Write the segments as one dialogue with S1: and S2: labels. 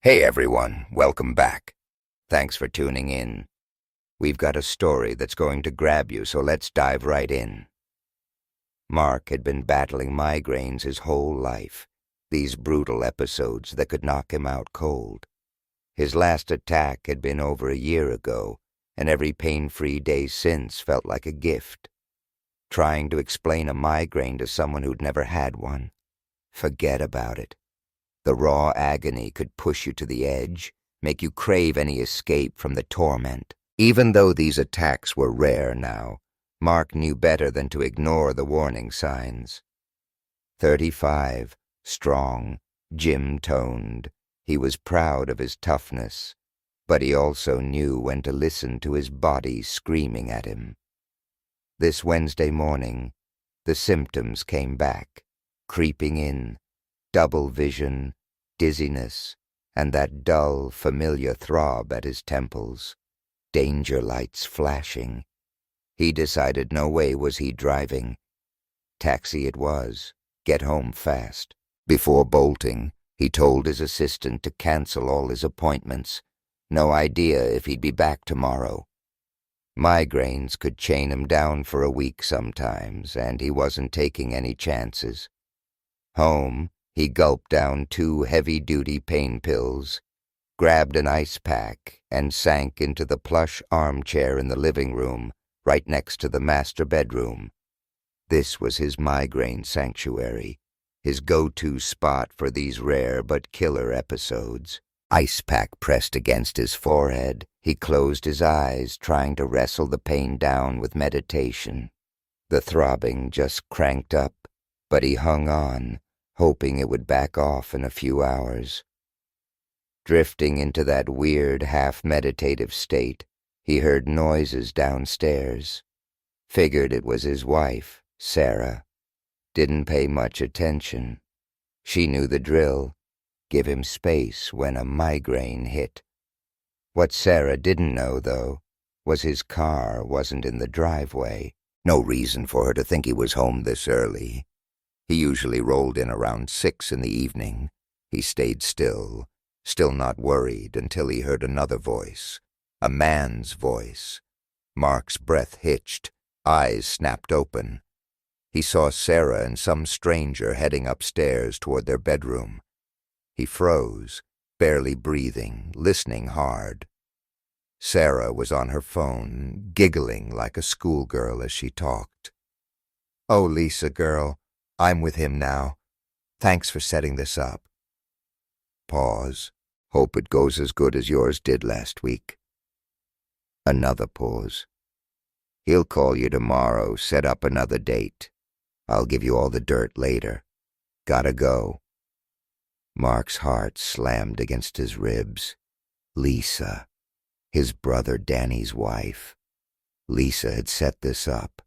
S1: Hey everyone, welcome back. Thanks for tuning in. We've got a story that's going to grab you, so let's dive right in. Mark had been battling migraines his whole life, these brutal episodes that could knock him out cold. His last attack had been over a year ago, and every pain-free day since felt like a gift. Trying to explain a migraine to someone who'd never had one. Forget about it. The raw agony could push you to the edge, make you crave any escape from the torment. Even though these attacks were rare now, Mark knew better than to ignore the warning signs. 35, strong, gym-toned, he was proud of his toughness, but he also knew when to listen to his body screaming at him. This Wednesday morning, the symptoms came back, creeping in. Double vision, dizziness, and that dull, familiar throb at his temples. Danger lights flashing. He decided no way was he driving. Taxi it was. Get home fast. Before bolting, he told his assistant to cancel all his appointments. No idea if he'd be back tomorrow. Migraines could chain him down for a week sometimes, and he wasn't taking any chances. Home, he gulped down 2 heavy-duty pain pills, grabbed an ice pack, and sank into the plush armchair in the living room, right next to the master bedroom. This was his migraine sanctuary, his go-to spot for these rare but killer episodes. Ice pack pressed against his forehead, he closed his eyes, trying to wrestle the pain down with meditation. The throbbing just cranked up, but he hung on, hoping it would back off in a few hours. Drifting into that weird, half-meditative state, he heard noises downstairs. Figured it was his wife, Sarah. Didn't pay much attention. She knew the drill. Give him space when a migraine hit. What Sarah didn't know, though, was his car wasn't in the driveway. No reason for her to think he was home this early. He usually rolled in around 6 in the evening. He stayed still not worried until he heard another voice. A man's voice. Mark's breath hitched, eyes snapped open. He saw Sarah and some stranger heading upstairs toward their bedroom. He froze, barely breathing, listening hard. Sarah was on her phone, giggling like a schoolgirl as she talked. "Oh, Lisa, girl. I'm with him now. Thanks for setting this up." Pause. "Hope it goes as good as yours did last week." Another pause. "He'll call you tomorrow, set up another date. I'll give you all the dirt later. Gotta go." Mark's heart slammed against his ribs. Lisa. His brother Danny's wife. Lisa had set this up.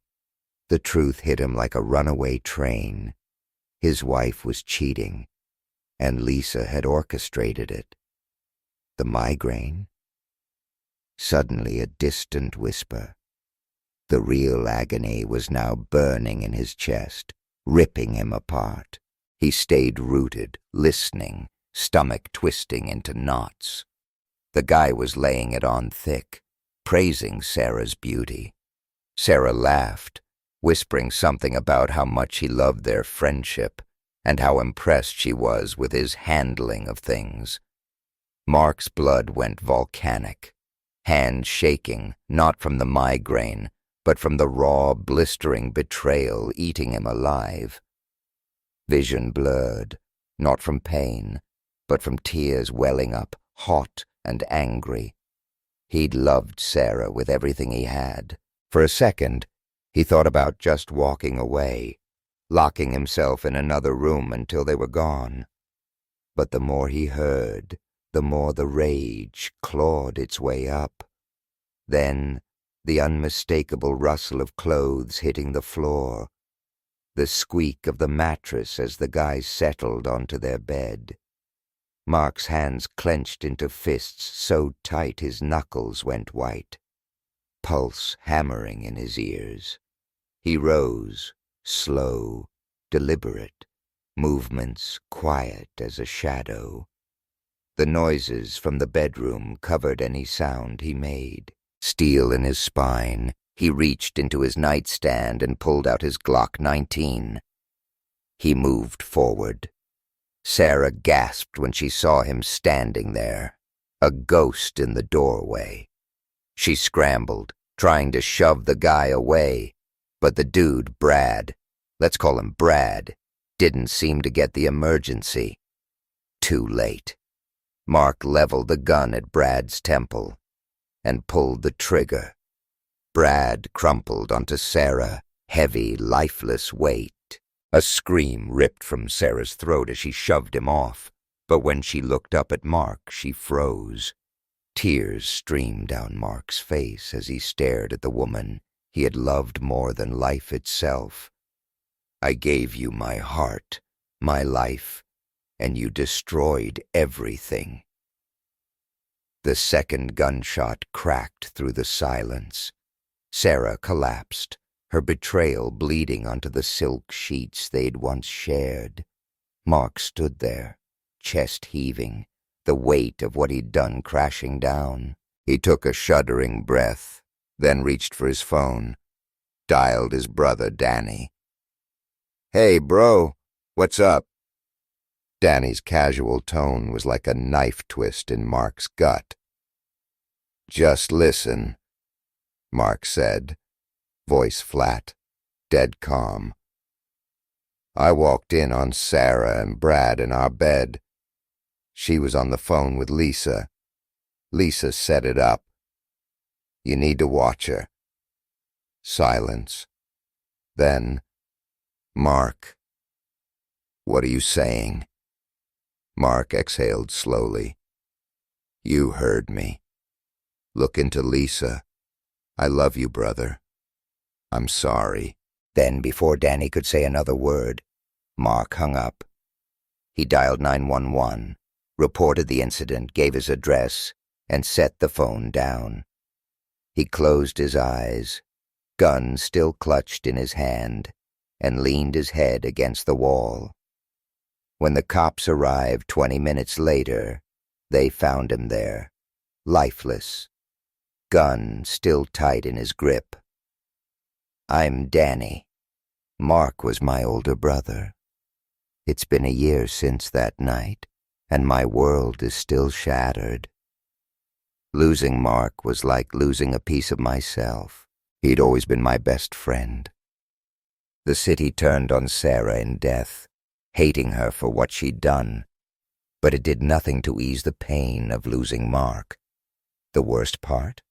S1: The truth hit him like a runaway train. His wife was cheating, and Lisa had orchestrated it. The migraine? Suddenly a distant whisper. The real agony was now burning in his chest, ripping him apart. He stayed rooted, listening, stomach twisting into knots. The guy was laying it on thick, praising Sarah's beauty. Sarah laughed, whispering something about how much he loved their friendship and how impressed she was with his handling of things. Mark's blood went volcanic, hands shaking, not from the migraine, but from the raw, blistering betrayal eating him alive. Vision blurred, not from pain, but from tears welling up, hot and angry. He'd loved Sarah with everything he had. For a second, he thought about just walking away, locking himself in another room until they were gone. But the more he heard, the more the rage clawed its way up. Then, the unmistakable rustle of clothes hitting the floor, the squeak of the mattress as the guys settled onto their bed. Mark's hands clenched into fists so tight his knuckles went white, pulse hammering in his ears. He rose, slow, deliberate, movements quiet as a shadow. The noises from the bedroom covered any sound he made. Steel in his spine, he reached into his nightstand and pulled out his Glock 19. He moved forward. Sarah gasped when she saw him standing there, a ghost in the doorway. She scrambled, trying to shove the guy away, but the dude, Brad, let's call him Brad, didn't seem to get the emergency. Too late. Mark leveled the gun at Brad's temple and pulled the trigger. Brad crumpled onto Sarah, heavy, lifeless weight. A scream ripped from Sarah's throat as she shoved him off, but when she looked up at Mark, she froze. Tears streamed down Mark's face as he stared at the woman he had loved more than life itself. I gave you my heart, my life, and you destroyed everything. The second gunshot cracked through the silence. Sarah collapsed, her betrayal bleeding onto the silk sheets they'd once shared. Mark stood there, chest heaving, the weight of what he'd done crashing down. He took a shuddering breath, then reached for his phone, dialed his brother Danny. "Hey, bro, what's up?" Danny's casual tone was like a knife twist in Mark's gut. "Just listen," Mark said, voice flat, dead calm. "I walked in on Sarah and Brad in our bed. She was on the phone with Lisa. Lisa set it up. You need to watch her." Silence. Then, "Mark, what are you saying?" Mark exhaled slowly. "You heard me. Look into Lisa. I love you, brother. I'm sorry." Then, before Danny could say another word, Mark hung up. He dialed 911, reported the incident, gave his address, and set the phone down. He closed his eyes, gun still clutched in his hand, and leaned his head against the wall. When the cops arrived 20 minutes later, they found him there, lifeless, gun still tight in his grip. "I'm Danny. Mark was my older brother. It's been a year since that night, and my world is still shattered. Losing Mark was like losing a piece of myself. He'd always been my best friend." The city turned on Sarah in death, hating her for what she'd done, but it did nothing to ease the pain of losing Mark. The worst part?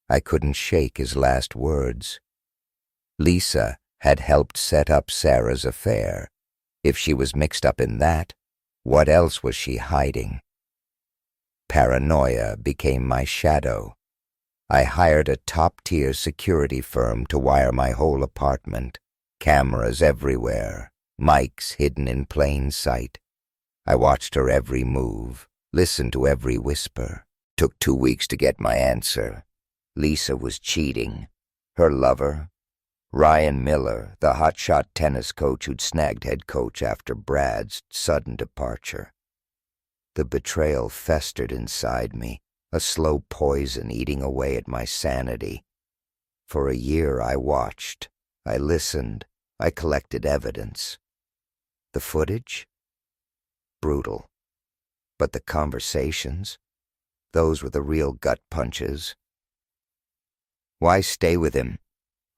S1: I couldn't shake his last words. Lisa had helped set up Sarah's affair. If she was mixed up in that, what else was she hiding? Paranoia became my shadow. I hired a top-tier security firm to wire my whole apartment, cameras everywhere, mics hidden in plain sight. I watched her every move, listened to every whisper. Took 2 weeks to get my answer. Lisa was cheating. Her lover, Ryan Miller, the hotshot tennis coach who'd snagged head coach after Brad's sudden departure. The betrayal festered inside me, a slow poison eating away at my sanity. For a year I watched, I listened, I collected evidence. The footage? Brutal. But the conversations? Those were the real gut punches. "Why stay with him?"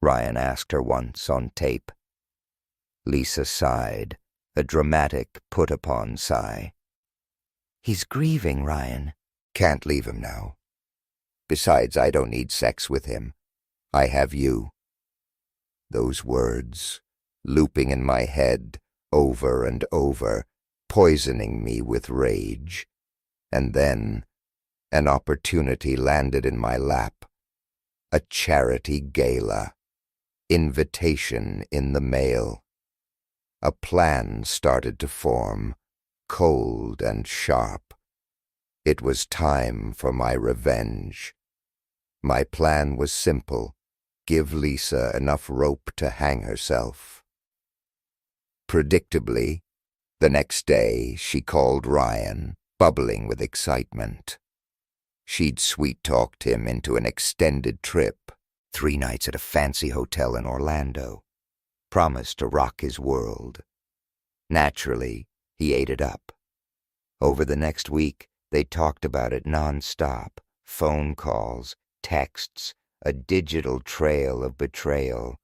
S1: Ryan asked her once on tape. Lisa sighed, a dramatic put-upon sigh. "He's grieving, Ryan." "Can't leave him now. Besides, I don't need sex with him. I have you." Those words, looping in my head over and over, poisoning me with rage. And then an opportunity landed in my lap. A charity gala. Invitation in the mail. A plan started to form, cold and sharp. It was time for my revenge. My plan was simple: give Lisa enough rope to hang herself. Predictably, the next day she called Ryan, bubbling with excitement. She'd sweet-talked him into an extended trip, 3 nights at a fancy hotel in Orlando, promised to rock his world. Naturally, he ate it up. Over the next week, they talked about it non-stop, phone calls, texts, a digital trail of betrayal.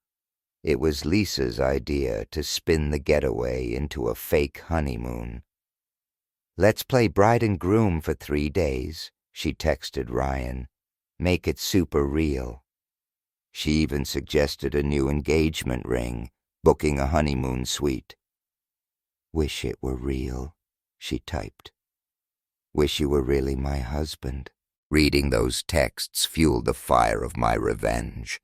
S1: It was Lisa's idea to spin the getaway into a fake honeymoon. "Let's play bride and groom for 3 days," she texted Ryan. "Make it super real." She even suggested a new engagement ring, booking a honeymoon suite. "Wish it were real," she typed. "Wish you were really my husband." Reading those texts fueled the fire of my revenge.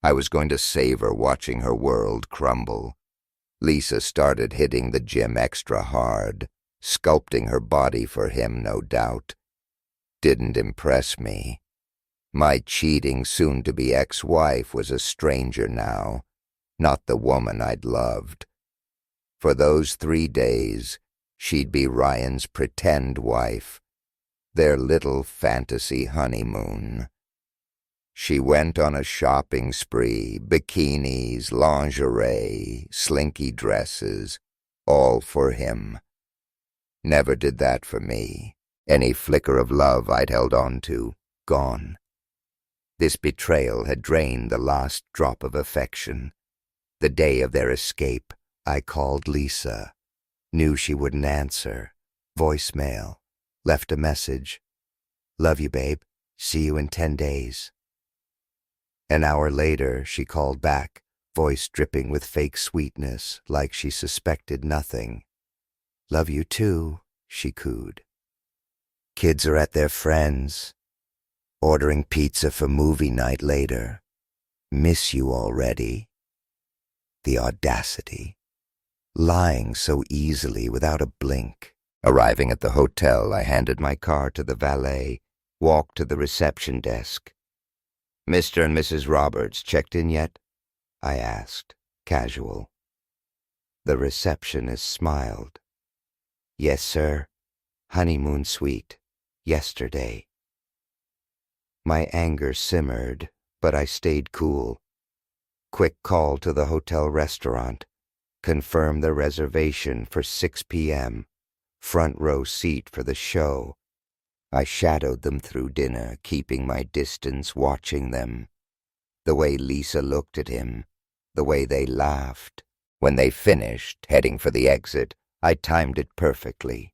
S1: I was going to savor watching her world crumble. Lisa started hitting the gym extra hard, sculpting her body for him, no doubt. Didn't impress me. My cheating soon-to-be ex-wife was a stranger now, not the woman I'd loved. For those 3 days, she'd be Ryan's pretend wife, their little fantasy honeymoon. She went on a shopping spree, bikinis, lingerie, slinky dresses, all for him. Never did that for me. Any flicker of love I'd held on to, gone. This betrayal had drained the last drop of affection. The day of their escape, I called Lisa. Knew she wouldn't answer. Voicemail. Left a message. "Love you, babe. See you in 10 days. An hour later, she called back, voice dripping with fake sweetness, like she suspected nothing. "Love you too," she cooed. "Kids are at their friends'. Ordering pizza for movie night later. Miss you already." The audacity. Lying so easily without a blink. Arriving at the hotel, I handed my car to the valet, walked to the reception desk. "Mr. and Mrs. Roberts checked in yet?" I asked, casual. The receptionist smiled. "Yes, sir. Honeymoon suite. Yesterday." My anger simmered, but I stayed cool. Quick call to the hotel restaurant. Confirm the reservation for 6 p.m. Front row seat for the show. I shadowed them through dinner, keeping my distance, watching them. The way Lisa looked at him, the way they laughed. When they finished, heading for the exit, I timed it perfectly.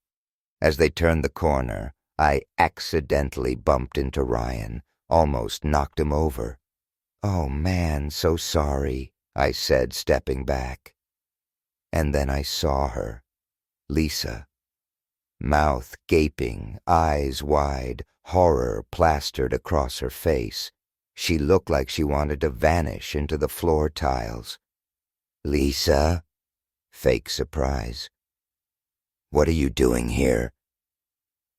S1: As they turned the corner, I accidentally bumped into Ryan, almost knocked him over. "Oh man, so sorry," I said, stepping back. And then I saw her, Lisa. Mouth gaping, eyes wide, horror plastered across her face. She looked like she wanted to vanish into the floor tiles. "Lisa?" Fake surprise. "What are you doing here?"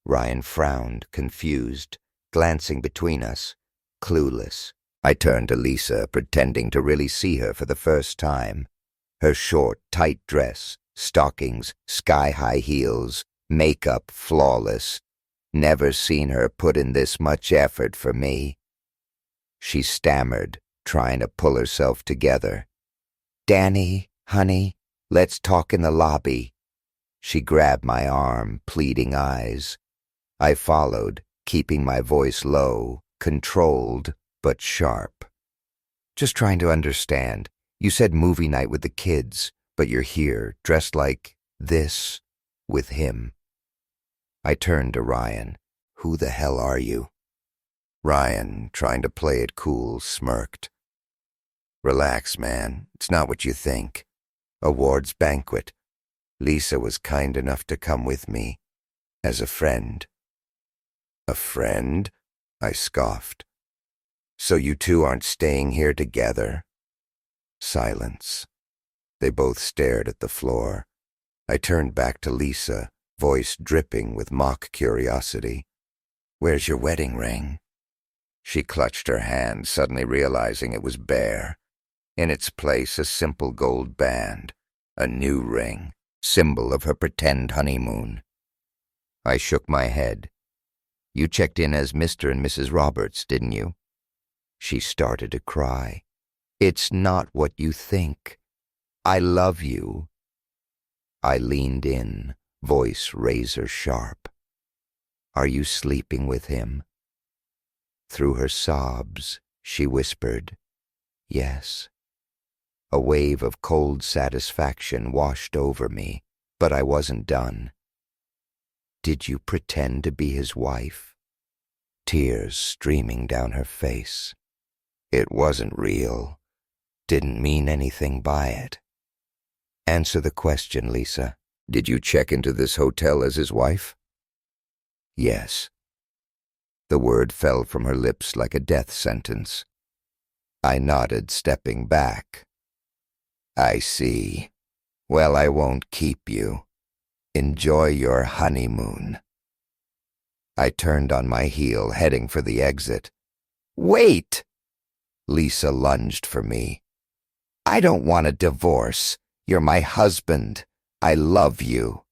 S1: Ryan frowned, confused, glancing between us, clueless. I turned to Lisa, pretending to really see her for the first time. Her short, tight dress, stockings, sky-high heels, makeup flawless. Never seen her put in this much effort for me. She stammered, trying to pull herself together. "Danny, honey, let's talk in the lobby." She grabbed my arm, pleading eyes. I followed, keeping my voice low, controlled, but sharp. "Just trying to understand. You said movie night with the kids, but you're here, dressed like this, with him." I turned to Ryan. "Who the hell are you?" Ryan, trying to play it cool, smirked. "Relax, man. It's not what you think. Awards banquet. Lisa was kind enough to come with me. As a friend." "A friend?" I scoffed. "So you two aren't staying here together?" Silence. They both stared at the floor. I turned back to Lisa, voice dripping with mock curiosity. "Where's your wedding ring?" She clutched her hand, suddenly realizing it was bare. In its place, a simple gold band. A new ring, symbol of her pretend honeymoon. I shook my head. You checked in as Mr. and Mrs. Roberts, didn't you? She started to cry. It's not what you think. I love you. I leaned in, voice razor sharp. Are you sleeping with him? Through her sobs, she whispered, yes. A wave of cold satisfaction washed over me, but I wasn't done. Did you pretend to be his wife? Tears streaming down her face. It wasn't real. Didn't mean anything by it. Answer the question, Lisa. Did you check into this hotel as his wife? Yes. The word fell from her lips like a death sentence. I nodded, stepping back. I see. Well, I won't keep you. Enjoy your honeymoon. I turned on my heel, heading for the exit. Wait! Lisa lunged for me. I don't want a divorce. You're my husband. I love you.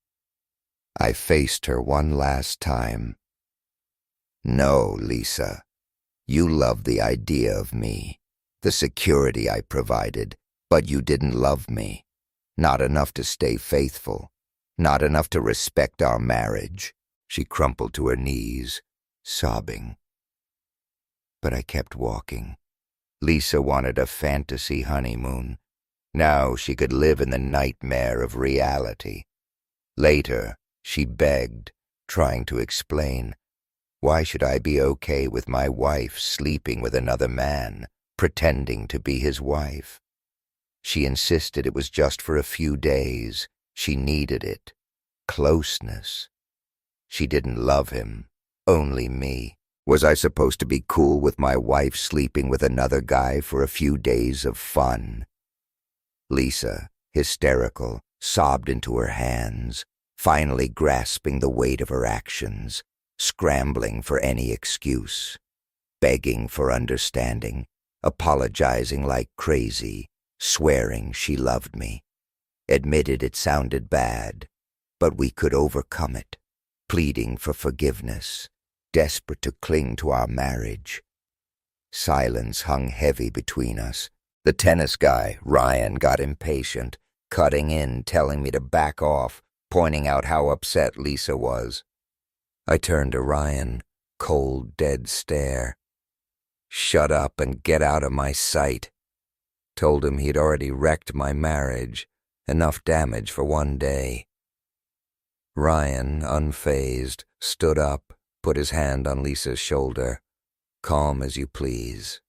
S1: I faced her one last time. No, Lisa. You love the idea of me, the security I provided, but you didn't love me. Not enough to stay faithful. Not enough to respect our marriage. She crumpled to her knees, sobbing. But I kept walking. Lisa wanted a fantasy honeymoon. Now she could live in the nightmare of reality. Later, she begged, trying to explain. Why should I be okay with my wife sleeping with another man, pretending to be his wife? She insisted it was just for a few days. She needed it. Closeness. She didn't love him, only me. Was I supposed to be cool with my wife sleeping with another guy for a few days of fun? Lisa, hysterical, sobbed into her hands, finally grasping the weight of her actions, scrambling for any excuse, begging for understanding, apologizing like crazy, swearing she loved me. Admitted it sounded bad, but we could overcome it, pleading for forgiveness, desperate to cling to our marriage. Silence hung heavy between us. The tennis guy, Ryan, got impatient, cutting in, telling me to back off, pointing out how upset Lisa was. I turned to Ryan, cold, dead stare. Shut up and get out of my sight. Told him he'd already wrecked my marriage, enough damage for one day. Ryan, unfazed, stood up, put his hand on Lisa's shoulder. Calm as you please.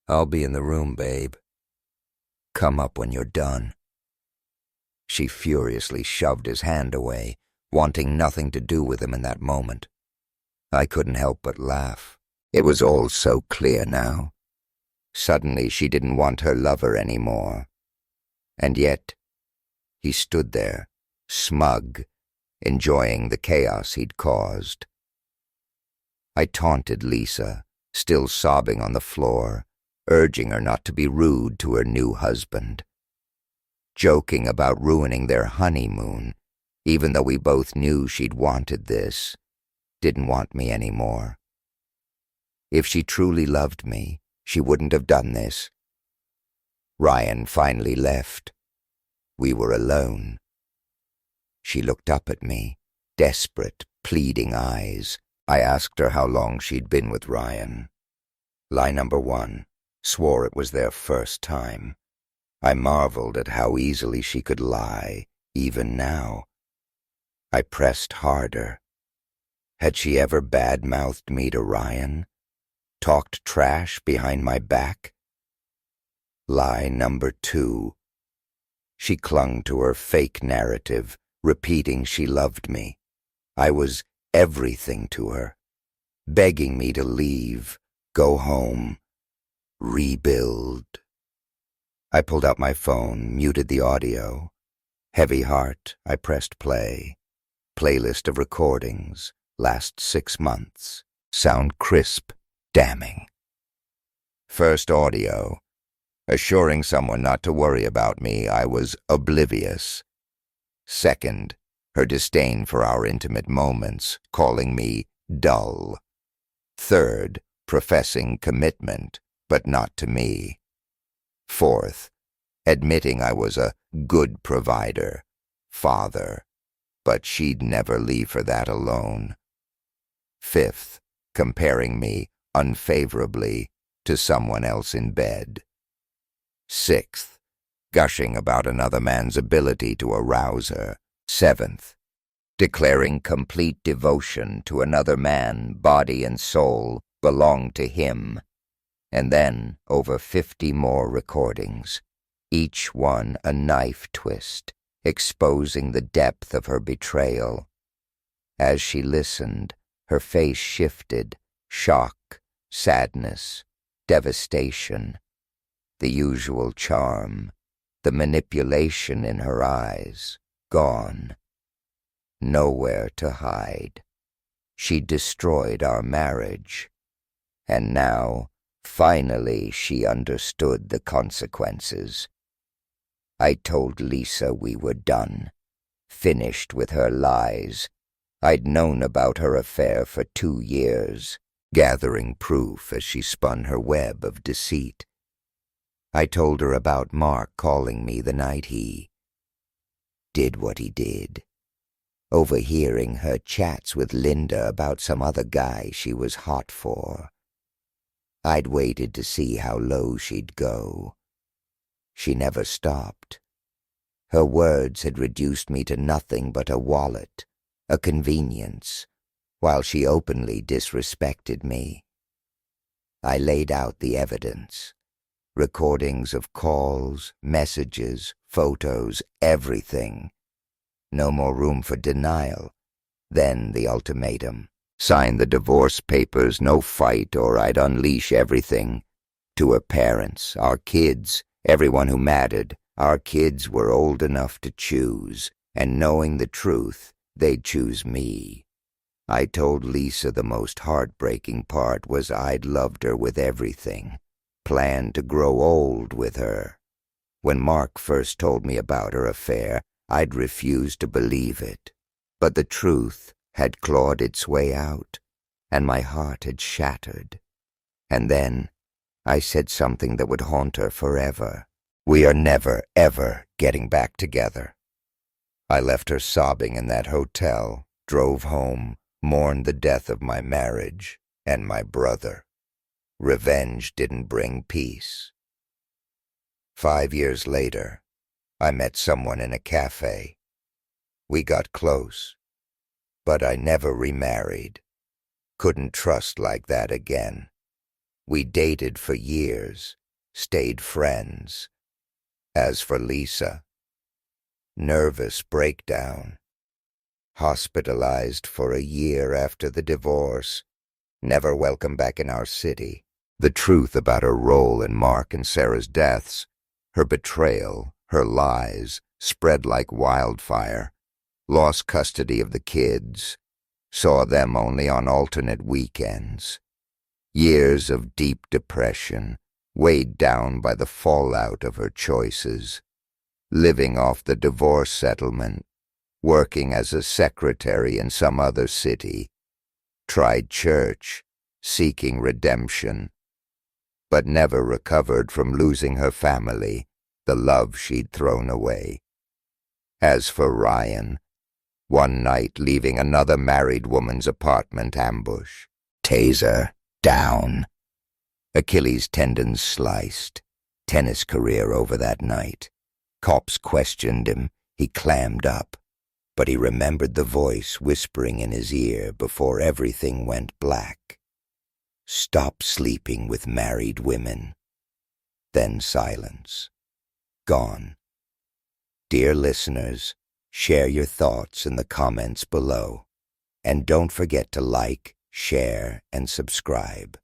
S1: I'll be in the room, babe. Come up when you're done. She furiously shoved his hand away, wanting nothing to do with him in that moment. I couldn't help but laugh. It was all so clear now. Suddenly she didn't want her lover anymore. And yet, he stood there, smug, enjoying the chaos he'd caused. I taunted Lisa, still sobbing on the floor, urging her not to be rude to her new husband. Joking about ruining their honeymoon, even though we both knew she'd wanted this, didn't want me anymore. If she truly loved me, she wouldn't have done this. Ryan finally left. We were alone. She looked up at me, desperate, pleading eyes. I asked her how long she'd been with Ryan. Lie number 1. Swore it was their first time. I marveled at how easily she could lie, even now. I pressed harder. Had she ever bad-mouthed me to Ryan? Talked trash behind my back? Lie number 2. She clung to her fake narrative, repeating she loved me. I was everything to her, begging me to leave, go home, rebuild. I pulled out my phone, muted the audio. Heavy heart, I pressed play. Playlist of recordings, last 6 months. Sound crisp, damning. First audio, assuring someone not to worry about me I was oblivious. Second, her disdain for our intimate moments, calling me dull. Third, professing commitment, but not to me. Fourth, admitting I was a good provider, father, but she'd never leave for that alone. Fifth, comparing me unfavorably to someone else in bed. Sixth, gushing about another man's ability to arouse her. Seventh, declaring complete devotion to another man, body and soul, belonged to him. And then over 50 more recordings, each one a knife twist, exposing the depth of her betrayal. As she listened, her face shifted, shock, sadness, devastation. The usual charm, the manipulation in her eyes, gone. Nowhere to hide. She destroyed our marriage. And now, finally, she understood the consequences. I told Lisa we were done, finished with her lies. I'd known about her affair for 2 years, gathering proof as she spun her web of deceit. I told her about Mark calling me the night he did what he did, overhearing her chats with Linda about some other guy she was hot for. I'd waited to see how low she'd go. She never stopped. Her words had reduced me to nothing but a wallet, a convenience, while she openly disrespected me. I laid out the evidence. Recordings of calls, messages, photos, everything. No more room for denial. Then the ultimatum. Sign the divorce papers, no fight, or I'd unleash everything. To her parents, our kids, everyone who mattered. Our kids were old enough to choose, and knowing the truth, they'd choose me. I told Lisa the most heartbreaking part was I'd loved her with everything. Planned to grow old with her. When Mark first told me about her affair, I'd refused to believe it. But the truth had clawed its way out, and my heart had shattered. And then I said something that would haunt her forever. We are never, ever getting back together. I left her sobbing in that hotel, drove home, mourned the death of my marriage and my brother. Revenge didn't bring peace. 5 years later, I met someone in a cafe. We got close, but I never remarried. Couldn't trust like that again. We dated for years, stayed friends. As for Lisa, nervous breakdown. Hospitalized for a year after the divorce. Never welcome back in our city. The truth about her role in Mark and Sarah's deaths, her betrayal, her lies, spread like wildfire. Lost custody of the kids. Saw them only on alternate weekends. Years of deep depression, weighed down by the fallout of her choices. Living off the divorce settlement. Working as a secretary in some other city. Tried church, seeking redemption. But never recovered from losing her family, the love she'd thrown away. As for Ryan, one night leaving another married woman's apartment ambush. Taser, down. Achilles tendons sliced. Tennis career over that night. Cops questioned him. He clammed up. But he remembered the voice whispering in his ear before everything went black. Stop sleeping with married women. Then silence. Gone. Dear listeners, share your thoughts in the comments below. And don't forget to like, share, and subscribe.